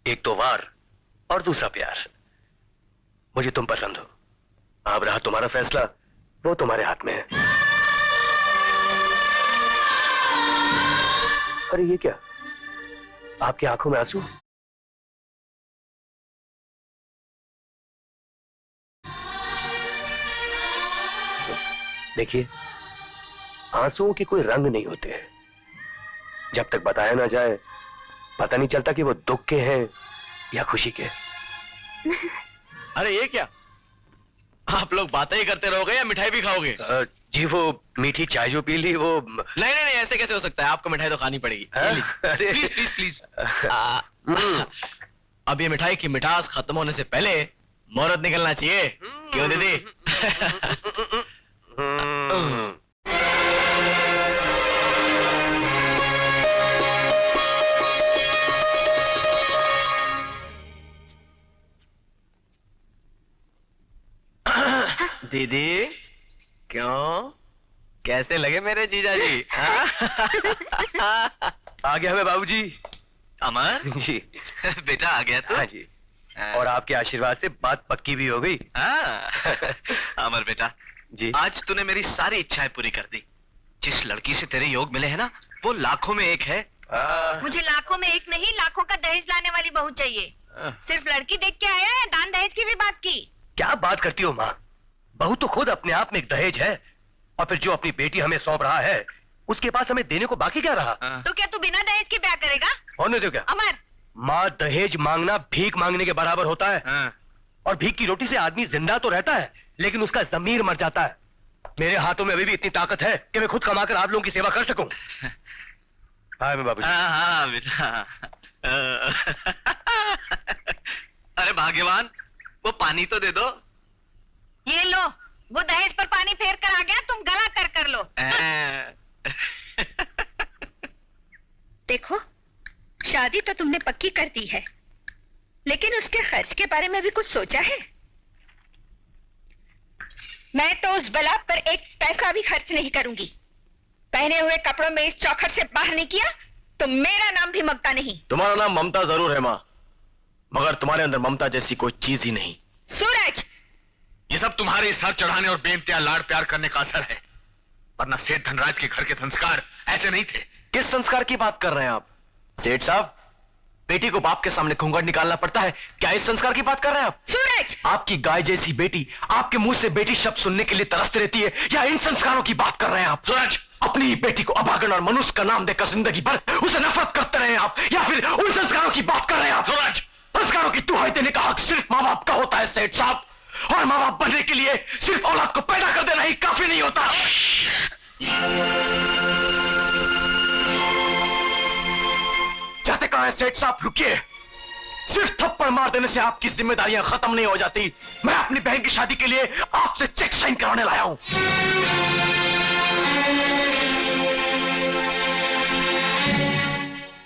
एक तो वार और दूसरा प्यार। मुझे तुम पसंद हो। अब रहा तुम्हारा फैसला, वो तुम्हारे हाथ में है। अरे ये क्या, आपकी आंखों में आंसू? देखिए, आंसुओं के कोई रंग नहीं होते हैं। जब तक बताया ना जाए पता नहीं चलता कि वो दुख के हैं या खुशी के। अरे ये क्या, आप लोग बातें ही करते रहोगे या मिठाई भी खाओगे? जी वो मीठी चाय जो पी ली वो। नहीं नहीं नहीं, ऐसे कैसे हो सकता है, आपको मिठाई तो खानी पड़ेगी। Please please please. अब ये मिठाई की मिठास खत्म होने से पहले मुहूर्त निकलना चाहिए। क्यों दीदी? दीदी क्यों, कैसे लगे मेरे जीजा जी? आ गया मैं बाबूजी। अमर जी। बेटा आ गया तो? हाँ जी, और आपके आशीर्वाद से बात पक्की भी हो गई। अमर बेटा जी, आज तूने मेरी सारी इच्छाएं पूरी कर दी। जिस लड़की से तेरे योग मिले हैं ना, वो लाखों में एक है। मुझे लाखों में एक नहीं, लाखों का दहेज लाने वाली बहू चाहिए। सिर्फ लड़की देख के आया है, दान दहेज की भी बात की? क्या बात करती हो माँ, बहू तो खुद अपने आप में एक दहेज है, और फिर जो अपनी बेटी हमें सौंप रहा है उसके पास हमें देने को बाकी क्या रहा? तो क्या तू बिना दहेज के ब्याह करेगा? होने दो क्या? अमर, माँ, दहेज मांगना भीख मांगने के बराबर होता है। और भीख की रोटी से आदमी जिंदा तो रहता है, लेकिन उसका जमीर मर जाता है। मेरे हाथों में अभी भी इतनी ताकत है कि मैं खुद कमाकर आप लोगों की सेवा कर सकूं। हाँ मैं बाबूजी। हाँ बेटा। अरे भाग्यवान, वो पानी तो दे दो। ये लो, वो दहेज पर पानी फेर कर आ गया, तुम गला कर लो। देखो, शादी तो तुमने पक्की कर दी है, लेकिन उसके खर्च के बारे में भी कुछ सोचा है? मैं तो उस बला पर एक पैसा भी खर्च नहीं करूंगी। पहने हुए कपड़ों में इस चौखट से बाहर नहीं किया तो मेरा नाम भी ममता नहीं। तुम्हारा नाम ममता जरूर है माँ, मगर तुम्हारे अंदर ममता जैसी कोई चीज ही नहीं। सूरज, ये सब तुम्हारे सर चढ़ाने और बेइंतहा लाड़ प्यार करने का असर है, वरना सेठ धनराज के घर के संस्कार ऐसे नहीं थे। किस संस्कार की बात कर रहे हैं आप सेठ साहब? बेटी को बाप के सामने घूंघट निकालना पड़ता है, क्या इस संस्कार की बात कर रहे हैं आप? सूरज, आपकी गाय जैसी बेटी आपके मुंह से बेटी शब्द सुनने के लिए तरसती रहती है, या इन संस्कारों की बात कर रहे हैं आप? सूरज, अपनी बेटी को अभागन और मनुष्य का नाम देकर जिंदगी भर उसे नफरत करते रहे आप, या फिर उन संस्कारों की बात कर रहे हैं आप? सूरज, संस्कारों की दुहाई देने का हक सिर्फ माँ बाप का होता है सेठ साहब, और माँ बाप बनने के लिए सिर्फ औलाद को पैदा कर देना ही काफी नहीं होता। जाते कहां है सेठ साहब? रुकिए, सिर्फ थप्पड़ मार देने से आपकी जिम्मेदारियां खत्म नहीं हो जाती। मैं अपनी बहन की शादी के लिए आपसे चेक साइन कराने लाया हूं।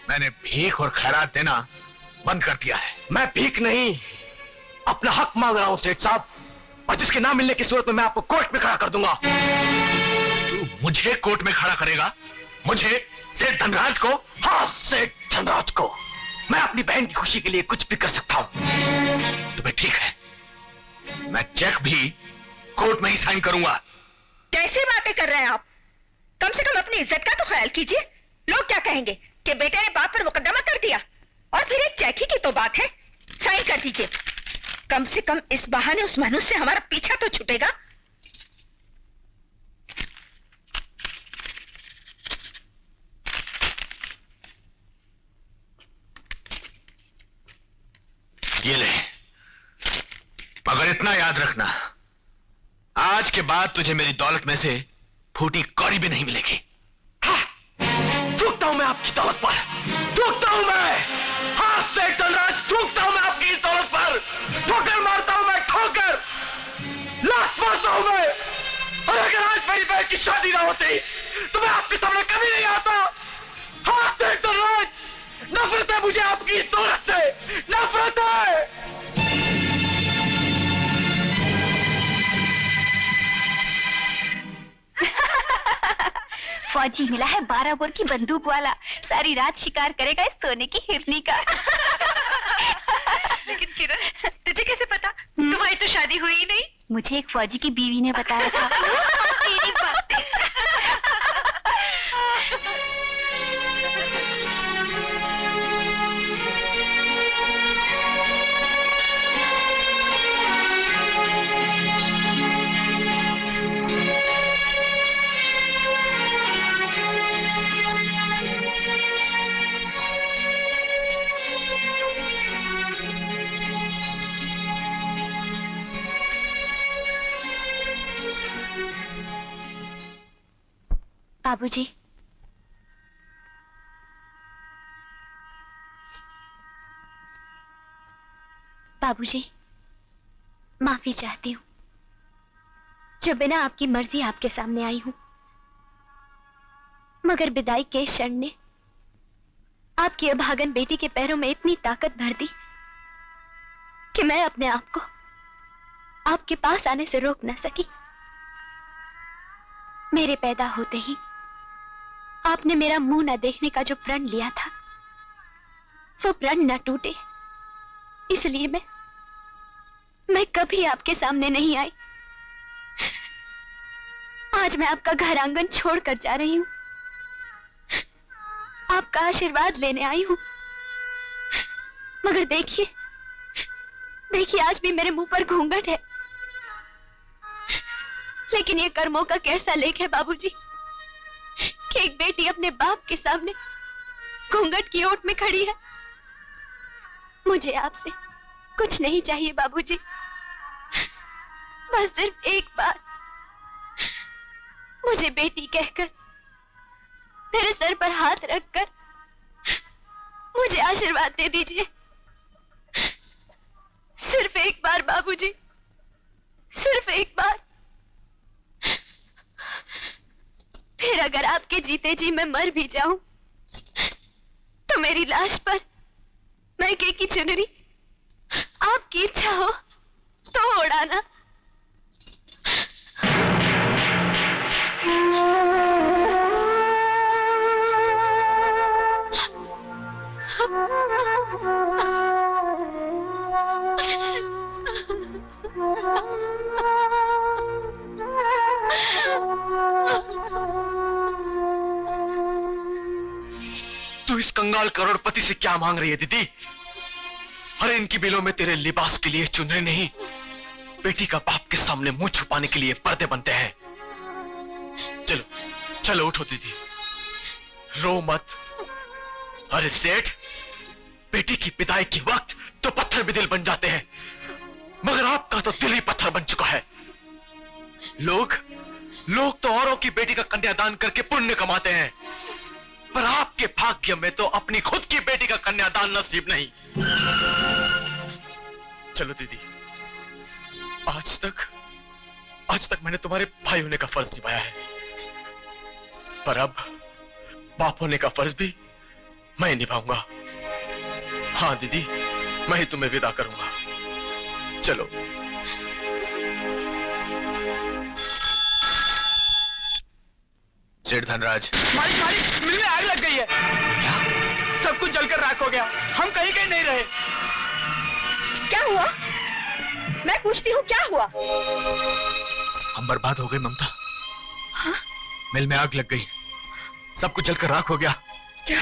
मैंने भीख और खैरात देना बंद कर दिया है। मैं भीख नहीं, अपना हक मांग रहा हूं सेठ साहब, और जिसके ना मिलने की सूरत में मैं आपको कोर्ट में खड़ा कर दूंगा। तू मुझे कोर्ट में खड़ा करेगा? मुझे, सेठ धनराज को? हाँ, सेठ धनराज को। मैं अपनी बहन की खुशी के लिए कुछ भी कर सकता हूं। तुम्हें ठीक है, मैं चेक भी कोर्ट में ही साइन करूंगा। कैसी बातें कर रहे हैं आप? कम से कम अपनी इज्जत का तो ख्याल कीजिए। लोग क्या कहेंगे कि बेटे ने बाप पर मुकदमा कर दिया, और फिर एक चेक ही की तो बात है। साइन कर दीजिए, कम से कम इस बहाने उस मनुष्य से हमारा पीछा तो छूटेगा। ये ले, मगर इतना याद रखना, आज के बाद तुझे मेरी दौलत में से फूटी कौड़ी भी नहीं मिलेगी। थूकता हूं मैं आपकी दौलत पर, थूकता हूं मैं। हाँ सेठ धनराज, थूकता हूं मैं आपकी इस दौलत पर, ठोकर मारता हूं मैं, ठोकर लात मारता हूं मैं। और अगर आज मेरी बहन की शादी ना होती तो मैं आपके सामने कभी नहीं आता। हाँ सेठ धनराज, नफरत है मुझे आपकी इस दौलत से, नफरत है। फौजी मिला है 12 बोर की बंदूक वाला, सारी रात शिकार करेगा इस सोने की हिरनी का। लेकिन किरण, तुझे कैसे पता? तुम्हारी तो शादी हुई ही नहीं। मुझे एक फौजी की बीवी ने बताया था। तेरी बातें। बाबूजी, बाबूजी, माफी चाहती हूँ जो बिना आपकी मर्जी आपके सामने आई हूं, मगर विदाई के क्षण ने आपकी अभागन बेटी के पैरों में इतनी ताकत भर दी कि मैं अपने आप को आपके पास आने से रोक न सकी। मेरे पैदा होते ही आपने मेरा मुंह न देखने का जो प्रण लिया था, वो प्रण न टूटे, इसलिए मैं कभी आपके सामने नहीं आई। आज मैं आपका घर आंगन छोड़कर जा रही हूं, आपका आशीर्वाद लेने आई हूं, मगर देखिए देखिए आज भी मेरे मुंह पर घूंघट है। लेकिन ये कर्मों का कैसा लेख है बाबूजी कि एक बेटी अपने बाप के सामने घूंघट की ओट में खड़ी है। मुझे आपसे कुछ नहीं चाहिए बाबूजी, बस सिर्फ एक बार मुझे बेटी कहकर मेरे सर पर हाथ रखकर मुझे आशीर्वाद दे दीजिए। सिर्फ एक बार बाबूजी, सिर्फ एक बार। फिर अगर आपके जीते जी मैं मर भी जाऊं तो मेरी लाश पर मैके की चुनरी आपकी इच्छा हो तो उड़ाना। तू इस कंगाल करोड़पति से क्या मांग रही है दीदी? अरे इनकी बिलों में तेरे लिबास के लिए चुनरी नहीं, बेटी का बाप के सामने मुंह छुपाने के लिए पर्दे बनते हैं। चलो चलो उठो दीदी, रो मत। अरे सेठ, बेटी की पिदाई के वक्त तो पत्थर भी दिल बन जाते हैं, मगर आपका तो दिल ही पत्थर बन चुका है। लोग तो औरों की बेटी का कन्यादान करके पुण्य कमाते हैं, पर आपके भाग्य में तो अपनी खुद की बेटी का कन्यादान नसीब नहीं। चलो दीदी, आज तक मैंने तुम्हारे भाई होने का फर्ज निभाया है, पर अब बाप होने का फर्ज भी मैं निभाऊंगा। हाँ दीदी, मैं ही तुम्हें विदा करूंगा। चलो। सेठ धनराज। मालिक मालिक, मिल में आग लग गई है। क्या? सब कुछ जलकर राख हो गया, हम कहीं नहीं रहे। क्या हुआ? मैं पूछती हूँ क्या हुआ? हम बर्बाद हो गए ममता। हाँ? मिल में आग लग गई, सब कुछ जलकर राख हो गया। क्या?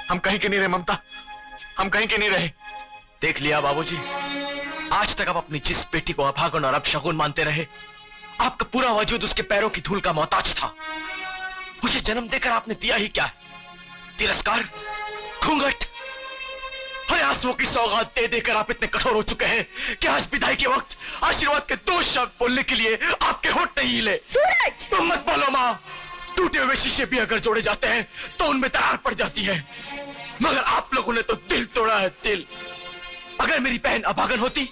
हम कहीं के नहीं रहे ममता, हम कहीं के नहीं रहे। देख लिया बाबूजी, आज तक आप अपनी जिस बेटी को अभागन और अपशगुन मानते रहे, आपका पूरा वजूद उसके पैरों की धूल का मोहताज था। उसे जन्म देकर आपने दिया ही क्या है? तिरस्कार, घूंघट, हर आंसुओं की सौगात दे देकर आप इतने कठोर हो चुके हैं कि आज विदाई के वक्त आशीर्वाद के 2 शब्द बोलने के लिए आपके होठ नहीं हिले। सूरज! तुम मत बोलो मां, टूटे हुए शीशे भी अगर जोड़े जाते हैं तो उनमें दरार पड़ जाती है, मगर आप लोगों ने तो दिल तोड़ा है, दिल। अगर मेरी बहन अभागन होती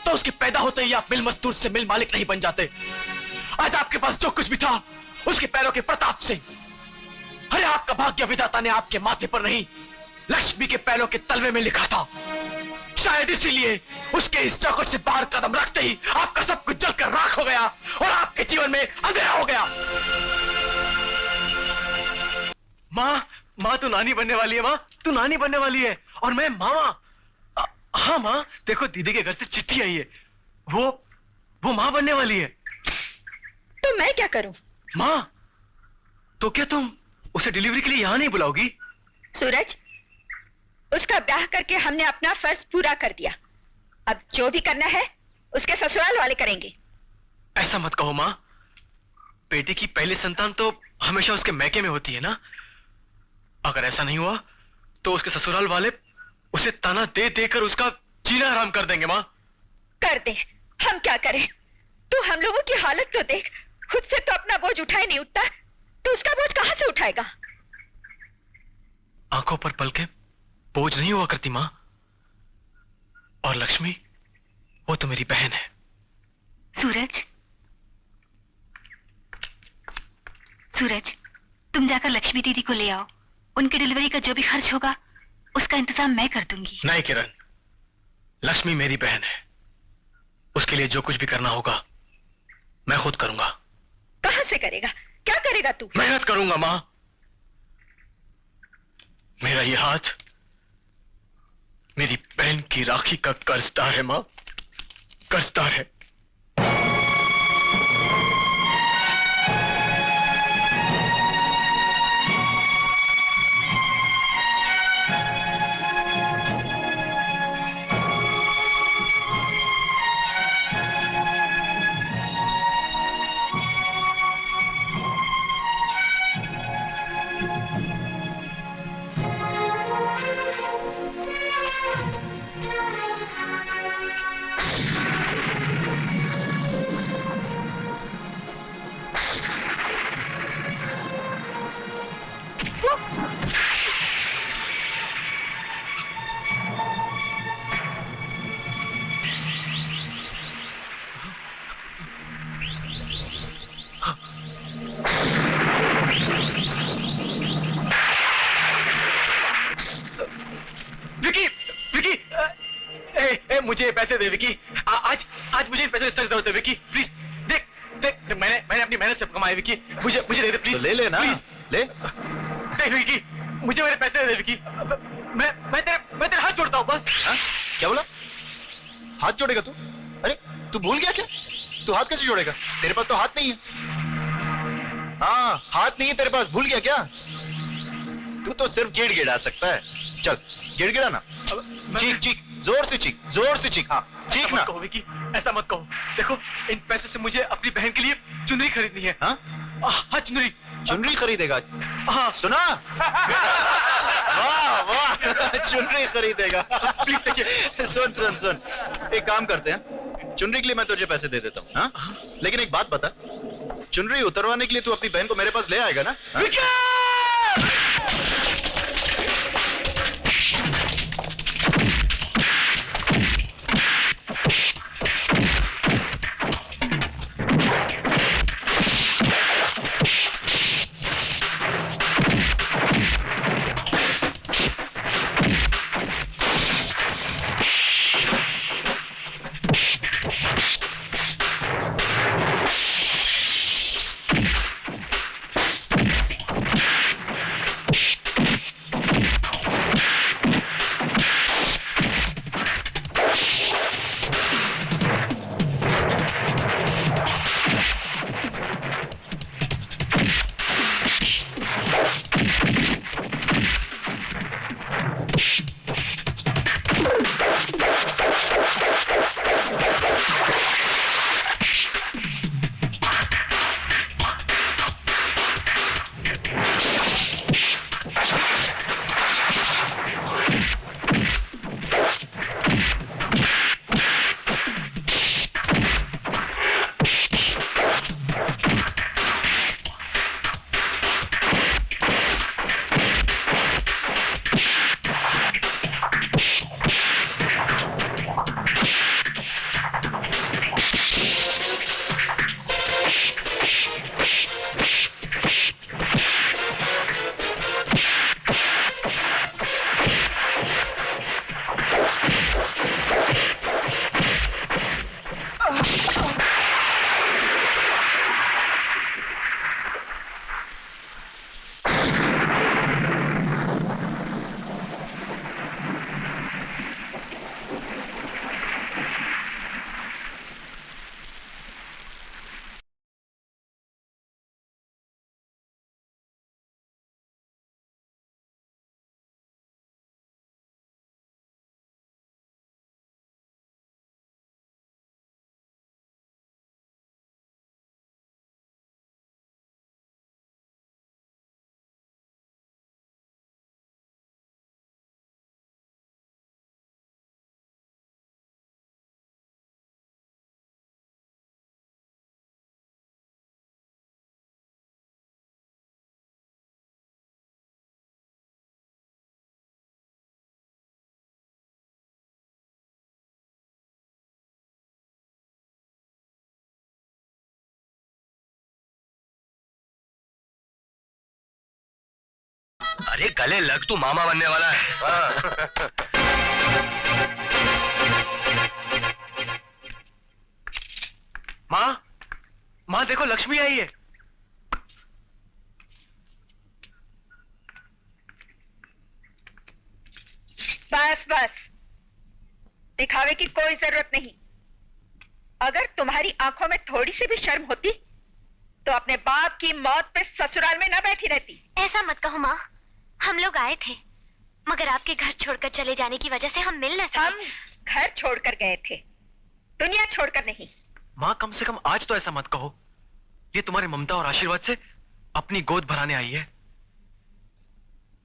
तो उसके पैदा होते ही आप मिल मजदूर से मिल मालिक नहीं बन जाते। आज आपके पास जो कुछ भी था उसके पैरों के प्रताप से। अरे आपका भाग्य विधाता ने आपके माथे पर नहीं, लक्ष्मी के पैरों के तलवे में लिखा था। शायद इसीलिए उसके इस चौखट से बाहर कदम रखते ही आपका सब कुछ जलकर राख हो गया और आपके जीवन में अंधेरा हो गया। माँ तू नानी बनने वाली है, माँ तू नानी बनने वाली है, और मैं मामा। हाँ माँ, देखो दीदी के घर से चिट्ठी आई है, वो माँ बनने वाली है। तो मैं क्या करूं? माँ, तो क्या तुम उसे डिलीवरी के लिए यहाँ नहीं बुलाओगी? सूरज, उसका ब्याह करके हमने अपना फर्ज पूरा कर दिया। अब जो भी करना है उसके ससुराल वाले करेंगे। ऐसा मत कहो माँ, बेटी की पहली संतान तो हमेशा उसके मैके में होती है ना। अगर ऐसा नहीं हुआ तो उसके ससुराल वाले उसे ताना दे देकर उसका जीना हराम कर देंगे। माँ कर दे, हम क्या करें? तू हम लोगों की हालत तो देख, खुद से तो अपना बोझ उठाए नहीं उठता, तो उसका बोझ कहां से उठाएगा? आंखों पर पलके बोझ नहीं हुआ करती माँ। और लक्ष्मी, वो तो मेरी बहन है। सूरज, तुम जाकर लक्ष्मी दीदी को ले आओ। उनकी डिलीवरी का जो भी खर्च होगा उसका इंतजाम मैं कर दूंगी। नहीं किरण, लक्ष्मी मेरी बहन है, उसके लिए जो कुछ भी करना होगा मैं खुद करूंगा। कहां से करेगा? क्या करेगा तू? मेहनत करूंगा माँ। मेरा ये हाथ मेरी बहन की राखी का कर्जदार है माँ, कर्जदार है। मुझे पैसे दे विकी। आज मुझे पैसे की सख्त जरूरत है विकी, प्लीज। देख देख, मैंने अपनी मेहनत से कमाए विकी, मुझे दे दे प्लीज। तो ले लेना, ले। देख विकी, मुझे मेरे पैसे दे दे विकी। मैं तेरे हाथ जोड़ता हूँ बस। हा? क्या बोला? हाथ जोड़ेगा तू? अरे तू भूल गया क्या? तू हाथ कैसे जोड़ेगा? तेरे पास तो हाथ नहीं है। हाँ, हाथ नहीं है तेरे पास, भूल गया क्या? तू तो सिर्फ गिड़गिड़ा सकता है। चल गिड़गिड़ा ना, चीख चीख, जोर से चीख, जोर से चीख। हाँ चीख ना। कहो विकी, ऐसा मत कहो। देखो इन पैसों से मुझे अपनी बहन के लिए चुनरी खरीदनी है। हाँ चुनरी खरीदेगा? हाँ सुना? वाह वाह, चुनरी खरीदेगा। प्लीज देखिए। सुन, एक काम करते हैं, चुनरी के लिए मैं तुझे पैसे दे देता हूँ। हाँ लेकिन एक बात बता, चुनरी उतरवाने के लिए तू अपनी बहन को मेरे पास ले आएगा ना? अरे गले लग, तू मामा बनने वाला है। माँ देखो लक्ष्मी आई है। बस दिखावे की कोई जरूरत नहीं। अगर तुम्हारी आंखों में थोड़ी सी भी शर्म होती तो अपने बाप की मौत पे ससुराल में न बैठी रहती। ऐसा मत कहो माँ, हम लोग आए थे मगर आपके घर छोड़कर चले जाने की वजह से हम मिल न सके। हम घर छोड़कर गए थे, दुनिया छोड़कर नहीं। माँ कम से कम आज तो ऐसा मत कहो। ये तुम्हारी ममता और आशीर्वाद से अपनी गोद भराने आई है।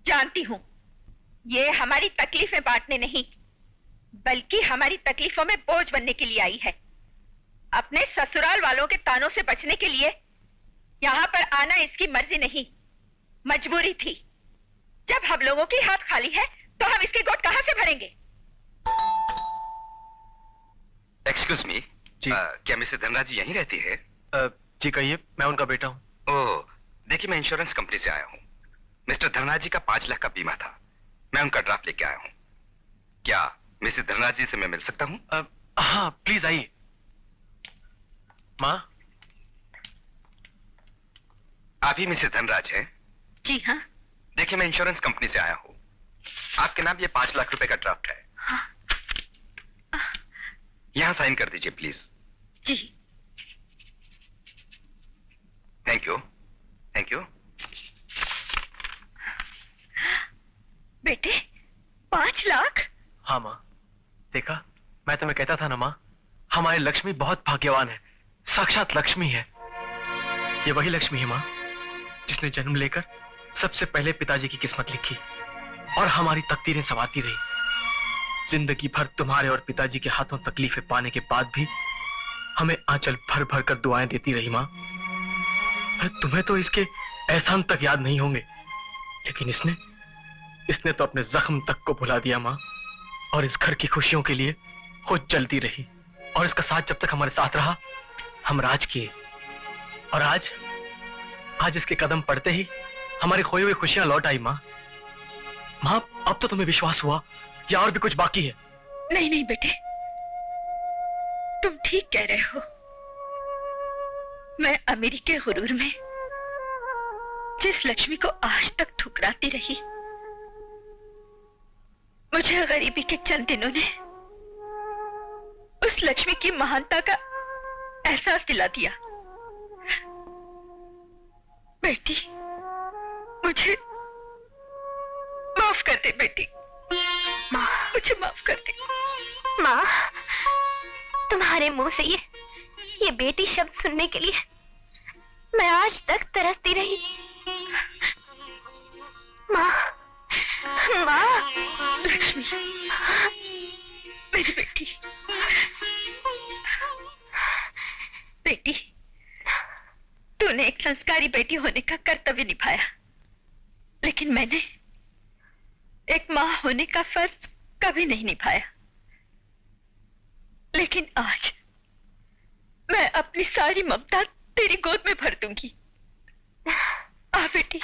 जानती हूँ ये हमारी तकलीफें बांटने नहीं, बल्कि हमारी तकलीफों में बोझ बनने के लिए आई है। अपने ससुराल वालों के तानों से बचने के लिए यहाँ पर आना इसकी मर्जी नहीं, मजबूरी थी। जब हम लोगों की हाथ खाली है तो हम इसकी गोद कहां से भरेंगे? एक्सक्यूज मी, क्या मिसेस धनराज जी यहीं रहती है? जी कहिए, मैं उनका बेटा हूँ। ओह, देखिए मैं इंश्योरेंस कंपनी से आया हूँ। मिस्टर धनराज जी का 5 लाख का बीमा था, मैं उनका ड्राफ्ट लेके आया हूँ। क्या मिसेस धनराज जी से मैं मिल सकता हूँ? हाँ प्लीज आइए। माँ, आप ही मिसेस धनराज हैं? जी हाँ। देखिए मैं इंश्योरेंस कंपनी से आया हूँ, आपके नाम ये 5 लाख रुपए का ड्राफ्ट है। हाँ। यहां साइन कर दीजिए प्लीज। जी। Thank you, thank you. बेटे 5 लाख? हाँ माँ, देखा मैं तुम्हें कहता था ना माँ, हमारी लक्ष्मी बहुत भाग्यवान है, साक्षात लक्ष्मी है। ये वही लक्ष्मी है माँ जिसने जन्म लेकर सबसे पहले पिताजी की किस्मत लिखी और हमारी तकदीरें संवारती रही। जिंदगी भर तुम्हारे और पिताजी के हाथों तकलीफें पाने के बाद भी हमें आंचल भर भर कर दुआएं देती रही माँ। अरे तुम्हें तो इसके एहसान तक याद नहीं होंगे, लेकिन इसने तो अपने जख्म तक को भुला दिया माँ, और इस घर की खुशियों के लिए खुद जलती रही। और इसका साथ जब तक हमारे साथ रहा, हम राज किए, और आज इसके कदम पड़ते ही हमारी खोई हुई खुशियां लौट आई माँ। माँ, अब तो तुम्हें विश्वास हुआ या और भी कुछ बाकी है? नहीं नहीं बेटे, तुम ठीक कह रहे हो। मैं अमीरी के गुरूर में जिस लक्ष्मी को आज तक ठुकराती रही, मुझे गरीबी के चंद दिनों ने उस लक्ष्मी की महानता का एहसास दिला दिया। बेटी, मुझे माफ कर दे बेटी, माँ, मुझे माफ कर दे। माँ, तुम्हारे मुंह से ये बेटी शब्द सुनने के लिए मैं आज तक तरसती रही। माँ, माँ, लक्ष्मी, मेरी बेटी, बेटी, तूने एक संस्कारी बेटी होने का कर्तव्य निभाया, लेकिन मैंने एक मां होने का फर्ज कभी नहीं निभाया। लेकिन आज मैं अपनी सारी ममता तेरी गोद में भर दूंगी। आ बेटी।